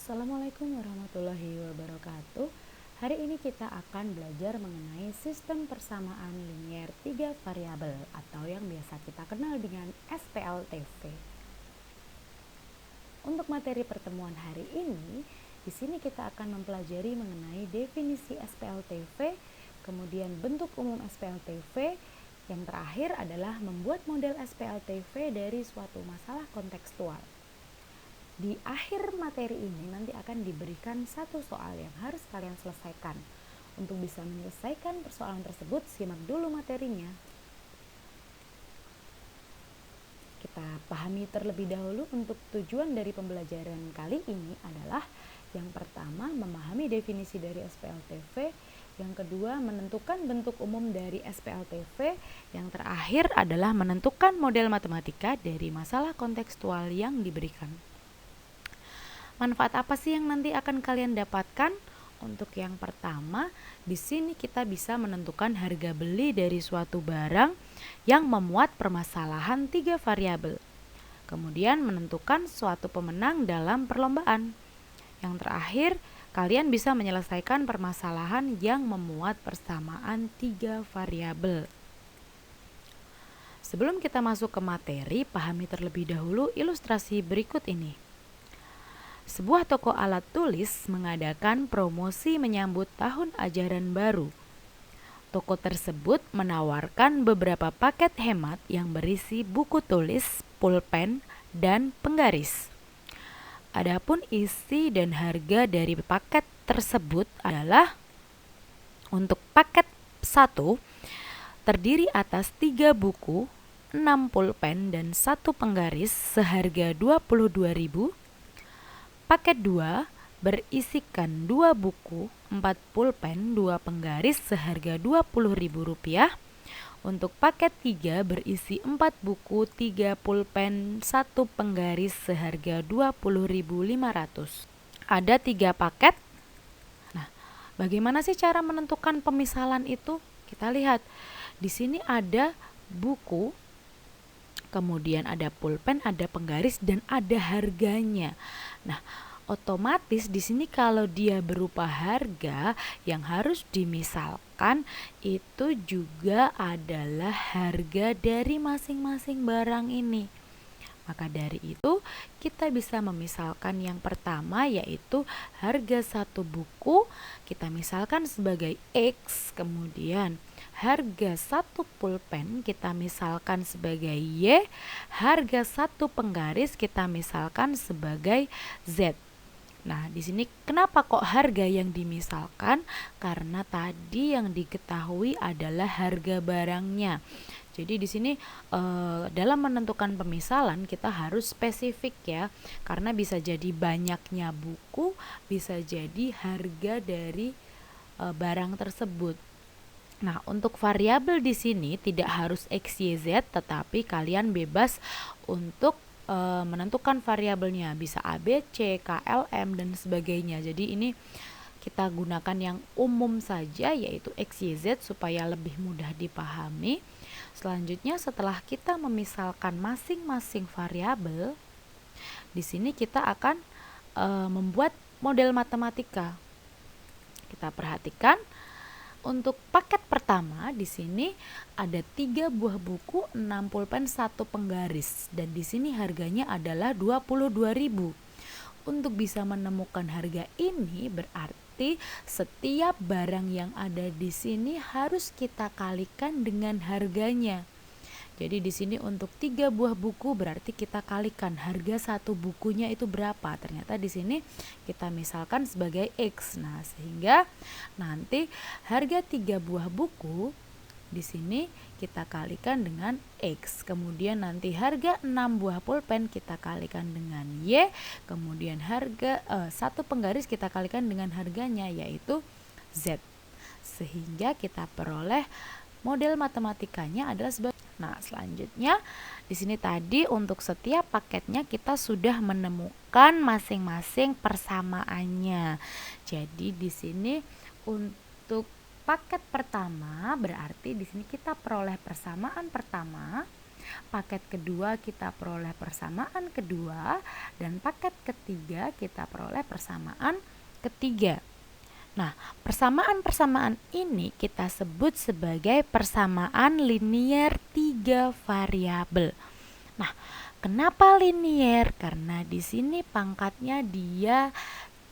Assalamualaikum warahmatullahi wabarakatuh. Hari ini kita akan belajar mengenai sistem persamaan linier 3 variabel atau yang biasa kita kenal dengan SPLTV. Untuk materi pertemuan hari ini, di sini kita akan mempelajari mengenai definisi SPLTV, kemudian bentuk umum SPLTV, yang terakhir adalah membuat model SPLTV dari suatu masalah kontekstual. Di akhir materi ini nanti akan diberikan satu soal yang harus kalian selesaikan. Untuk bisa menyelesaikan persoalan tersebut, simak dulu materinya. Kita pahami terlebih dahulu untuk tujuan dari pembelajaran kali ini adalah yang pertama, memahami definisi dari SPLTV, yang kedua, menentukan bentuk umum dari SPLTV, yang terakhir adalah menentukan model matematika dari masalah kontekstual yang diberikan. Manfaat apa sih yang nanti akan kalian dapatkan? Untuk yang pertama, di sini kita bisa menentukan harga beli dari suatu barang yang memuat permasalahan 3 variabel. Kemudian menentukan suatu pemenang dalam perlombaan. Yang terakhir, kalian bisa menyelesaikan permasalahan yang memuat persamaan 3 variabel. Sebelum kita masuk ke materi, pahami terlebih dahulu ilustrasi berikut ini. Sebuah toko alat tulis mengadakan promosi menyambut tahun ajaran baru. Toko tersebut menawarkan beberapa paket hemat yang berisi buku tulis, pulpen, dan penggaris. Adapun isi dan harga dari paket tersebut adalah untuk paket 1 terdiri atas 3 buku, 6 pulpen, dan 1 penggaris seharga Rp22.000. Paket 2 berisikan 2 buku, 4 pulpen, 2 penggaris seharga Rp20.000. Untuk paket 3 berisi 4 buku, 3 pulpen, 1 penggaris seharga Rp20.500. Ada 3 paket. Nah, bagaimana sih cara menentukan pemisalan itu? Kita lihat. Di sini ada buku, kemudian ada pulpen, ada penggaris, dan ada harganya. Nah, otomatis di sini kalau dia berupa harga, yang harus dimisalkan itu juga adalah harga dari masing-masing barang ini. Maka dari itu kita bisa memisalkan yang pertama, yaitu harga 1 buku kita misalkan sebagai X, kemudian harga 1 pulpen kita misalkan sebagai Y, harga 1 penggaris kita misalkan sebagai Z. Nah, di sini kenapa kok harga yang dimisalkan? Karena tadi yang diketahui adalah harga barangnya. Jadi di sini dalam menentukan pemisalan kita harus spesifik ya, karena bisa jadi banyaknya buku, bisa jadi harga dari barang tersebut. Nah, untuk variabel di sini tidak harus X, Y, Z, tetapi kalian bebas untuk menentukan variabelnya, bisa A, B, C, K, L, M, dan sebagainya. Jadi ini kita gunakan yang umum saja, yaitu X, Y, Z, supaya lebih mudah dipahami. Selanjutnya, setelah kita memisalkan masing-masing variabel, di sini kita akan membuat model matematika. Kita perhatikan untuk paket pertama di sini ada 3 buah buku, 6 pulpen, 1 penggaris, dan di sini harganya adalah Rp22.000. Untuk bisa menemukan harga ini berarti setiap barang yang ada di sini harus kita kalikan dengan harganya. Jadi di sini untuk 3 buah buku berarti kita kalikan harga 1 bukunya itu berapa. Ternyata di sini kita misalkan sebagai X. Nah, sehingga nanti harga 3 buah buku di sini kita kalikan dengan X. Kemudian nanti harga 6 buah pulpen kita kalikan dengan Y. Kemudian harga 1 penggaris kita kalikan dengan harganya, yaitu Z. Sehingga kita peroleh model matematikanya adalah sebagai. Nah, selanjutnya di sini tadi untuk setiap paketnya kita sudah menemukan masing-masing persamaannya. Jadi di sini untuk paket pertama berarti di sini kita peroleh persamaan pertama paket kedua kita peroleh persamaan kedua, dan paket ketiga kita peroleh persamaan ketiga. Nah, persamaan-persamaan ini kita sebut sebagai persamaan linier 3 variabel. Nah, kenapa linier? Karena di sini pangkatnya dia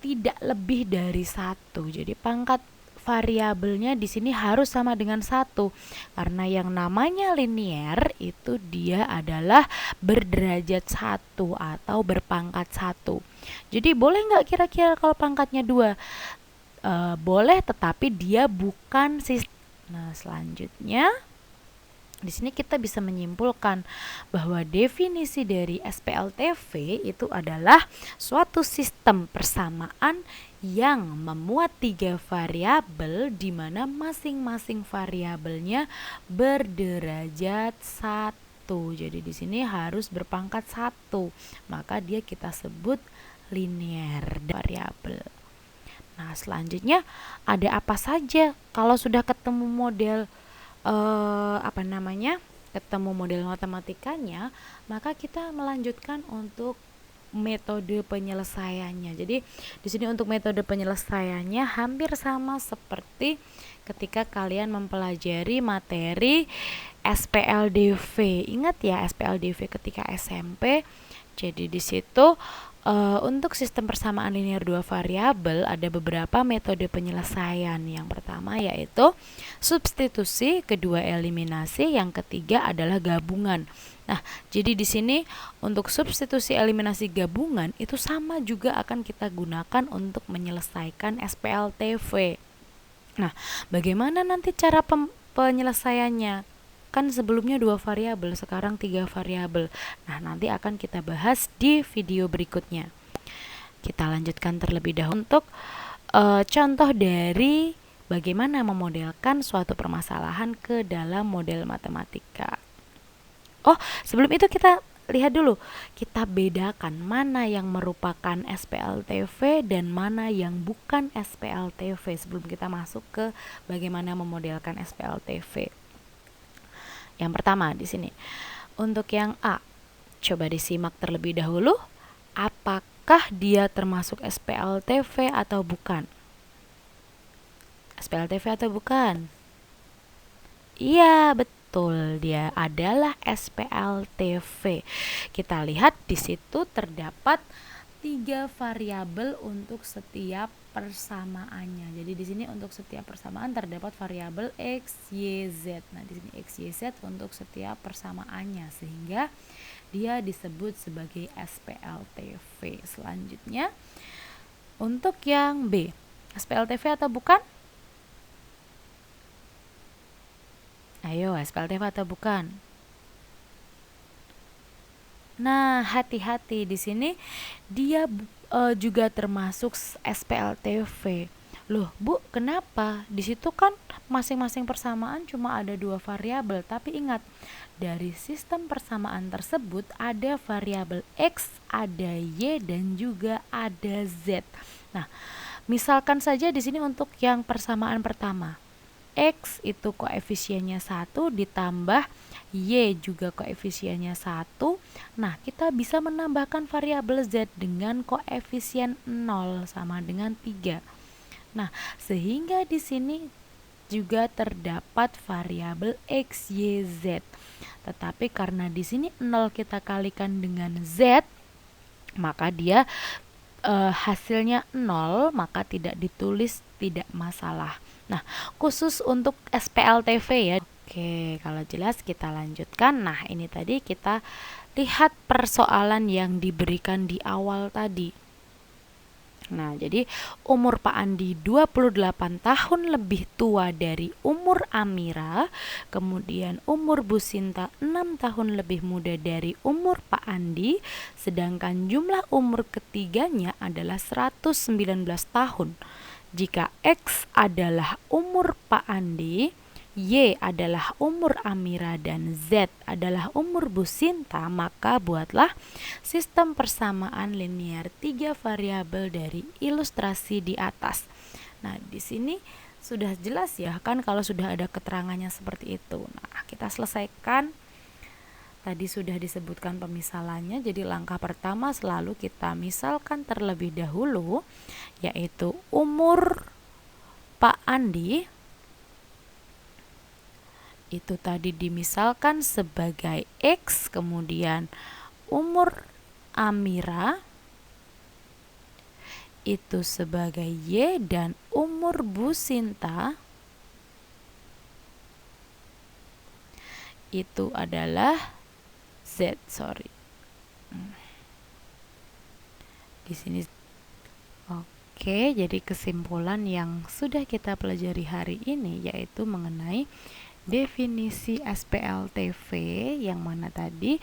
tidak lebih dari 1. Jadi pangkat variabelnya di sini harus sama dengan 1. Karena yang namanya linier itu dia adalah berderajat 1 atau berpangkat 1. Jadi boleh nggak kira-kira kalau pangkatnya 2? Boleh, tetapi dia bukan sistem. Nah, selanjutnya di sini kita bisa menyimpulkan bahwa definisi dari SPLTV itu adalah suatu sistem persamaan yang memuat 3 variabel di mana masing-masing variabelnya berderajat 1. Jadi di sini harus berpangkat 1. Maka dia kita sebut linear variabel. Nah, selanjutnya ada apa saja kalau sudah ketemu model ketemu model matematikanya, maka kita melanjutkan untuk metode penyelesaiannya. Jadi di sini untuk metode penyelesaiannya hampir sama seperti ketika kalian mempelajari materi SPLDV. Ingat ya SPLDV ketika SMP. Jadi di situ untuk sistem persamaan linear 2 variabel ada beberapa metode penyelesaian. Yang pertama yaitu substitusi, kedua eliminasi, yang ketiga adalah gabungan. Nah, jadi di sini untuk substitusi, eliminasi, gabungan itu sama juga akan kita gunakan untuk menyelesaikan SPLTV. Nah, bagaimana nanti cara penyelesaiannya? Kan sebelumnya 2 variabel, sekarang 3 variabel. Nah, nanti akan kita bahas di video berikutnya. Kita lanjutkan terlebih dahulu untuk contoh dari bagaimana memodelkan suatu permasalahan ke dalam model matematika. Oh, sebelum itu kita lihat dulu, kita bedakan mana yang merupakan SPLTV dan mana yang bukan SPLTV sebelum kita masuk ke bagaimana memodelkan SPLTV. Yang pertama di sini, untuk yang A, coba disimak terlebih dahulu, apakah dia termasuk SPLTV atau bukan? SPLTV atau bukan? Iya, betul, dia adalah SPLTV. Kita lihat di situ terdapat 3 variabel untuk setiap persamaannya. Jadi di sini untuk setiap persamaan terdapat variabel X, Y, Z. Nah, di sini X, Y, Z untuk setiap persamaannya sehingga dia disebut sebagai SPLTV. Selanjutnya untuk yang B, SPLTV atau bukan? Ayo, SPLTV atau bukan? Nah, hati-hati di sini dia juga termasuk SPLTV. Loh, Bu, kenapa? Di situ kan masing-masing persamaan cuma ada 2 variabel, tapi ingat, dari sistem persamaan tersebut ada variabel X, ada Y, dan juga ada Z. Nah, misalkan saja di sini untuk yang persamaan pertama, X itu koefisiennya 1 ditambah Y juga koefisiennya 1. Nah, kita bisa menambahkan variabel Z dengan koefisien 0 sama dengan 3. Nah, sehingga di sini juga terdapat variabel X, Y, Z. Tetapi karena di sini 0 kita kalikan dengan Z, maka dia hasilnya 0, maka tidak ditulis, tidak masalah. Nah, khusus untuk SPLTV ya. Oke, kalau jelas kita lanjutkan. Nah, ini tadi kita lihat persoalan yang diberikan di awal tadi. Nah, jadi umur Pak Andi 28 tahun lebih tua dari umur Amira, kemudian umur Bu Sinta 6 tahun lebih muda dari umur Pak Andi, sedangkan jumlah umur ketiganya adalah 119 tahun. Jika X adalah umur Pak Andi, Y adalah umur Amira, dan Z adalah umur Bu Sinta, maka buatlah sistem persamaan linear 3 variabel dari ilustrasi di atas. Nah, di sini sudah jelas ya kan kalau sudah ada keterangannya seperti itu. Nah, kita selesaikan Tadi sudah disebutkan pemisalannya, jadi langkah pertama selalu kita misalkan terlebih dahulu, yaitu umur Pak Andi itu tadi dimisalkan sebagai X, kemudian umur Amira itu sebagai Y, dan umur Bu Sinta itu adalah Z. Di sini. Oke, jadi kesimpulan yang sudah kita pelajari hari ini yaitu mengenai definisi SPLTV, yang mana tadi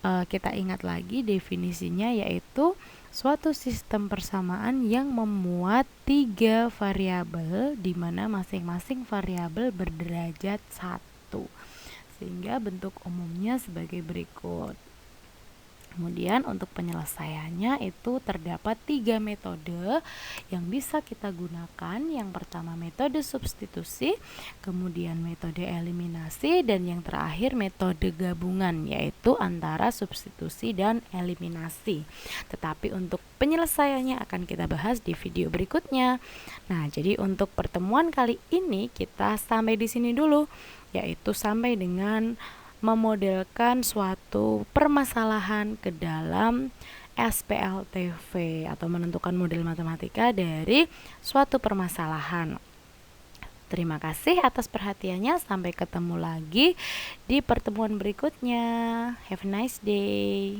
kita ingat lagi definisinya, yaitu suatu sistem persamaan yang memuat 3 variabel di mana masing-masing variabel berderajat 1, sehingga bentuk umumnya sebagai berikut. Kemudian untuk penyelesaiannya itu terdapat 3 metode yang bisa kita gunakan. Yang pertama metode substitusi, kemudian metode eliminasi, dan yang terakhir metode gabungan, yaitu antara substitusi dan eliminasi. Tetapi untuk penyelesaiannya akan kita bahas di video berikutnya. Nah, jadi untuk pertemuan kali ini kita sampai di sini dulu, yaitu sampai dengan memodelkan suatu permasalahan ke dalam SPLTV atau menentukan model matematika dari suatu permasalahan. Terima kasih atas perhatiannya. Sampai ketemu lagi di pertemuan berikutnya. Have a nice day.